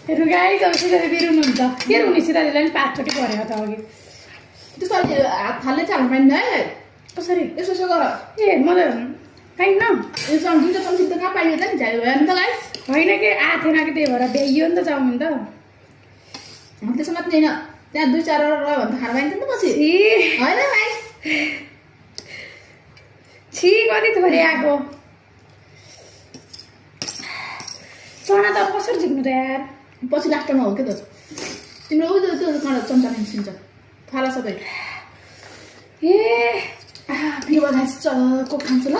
हेर्नु गाइस अब सिधाले बिरुनुहुन्छ के रुने सिधाले नि पाँचचोटि परेको त अघि त्यसरी हात थाल्ने चाहिँ हाल्नु पाइन्न है कसरी यसो यसो गर ए म त पाइन्न यो चाउमिन त कहाँ पाइयो त नि झ्यायो हेर्नु त गाइस होइन कि आएको थिएन कि त्यही भएर भ्याइयो नि त चाउमिन त त्यसो मात्र होइन त्यहाँ 2-4 रह्यो भने त खान पाइन्छ नि त पछि होइन भाइ छि कति थोरै आएको चना त कसरी झिक्नु त यार पछि लास्टमा हो के त तिम्रो उ त्यो चम्चा निस्किन्छ फाला सबै ए पिवा गाइस को खान्छु ल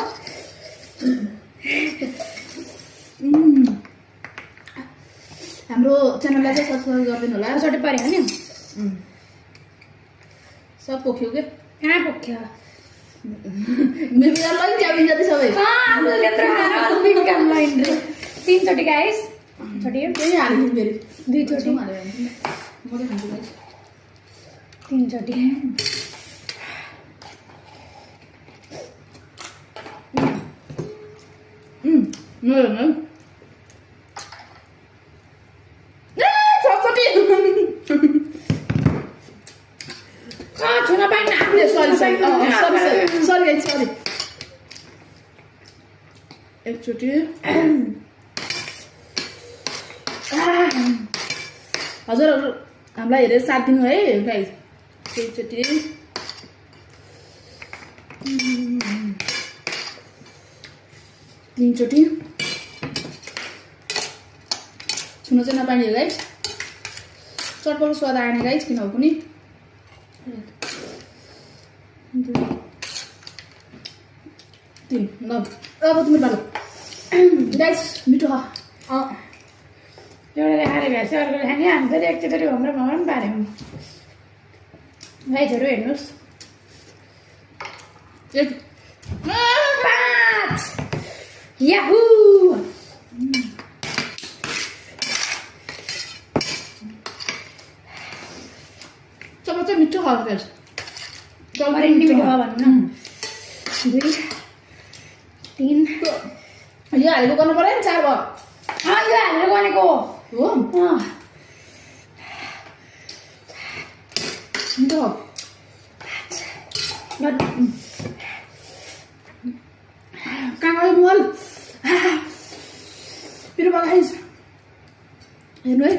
हाम्रो च्यानललाई चाहिँ सब्सक्राइब गरिदिनु होला चटै पऱ्यो नि सब पोख्यो के कहाँ पोख्यो बिबिआर लाइन चाउमिन जति सबै तीनचोटि गाइस चोटि त्यही हालिदिनु फेरि 2 चोटि म त खान्छु गाइस 3 चोटि छुन पाइन्न सरी एकचोटि हजुरहरू हामीलाई हेरेर साथ दिनु है गाइस एकचोटि तीनचोटि छुन चाहिँ नपाइने गाइस चटपटो स्वाद आएन गाइस किन हो पनि 3 ल अब तिमी बालो गाइस मिठो एउटाले खाएर भ्याएछ अर्कोले खाने हामी त एकचोटि हाम्रो पनि पार्यौँ गाइसहरू हेर्नुहोस् 5 याहू चम्चा मिठो खाएको गाइस मिठो भयो भन्नु न 2 3 यो हालेको गर्नु पर्यो नि 4 भयो यो हालेर गरेको हो मिठो कहाँ गयो मोल पिरो गाइस हेर्नु है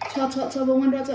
छ भगवान रहेछ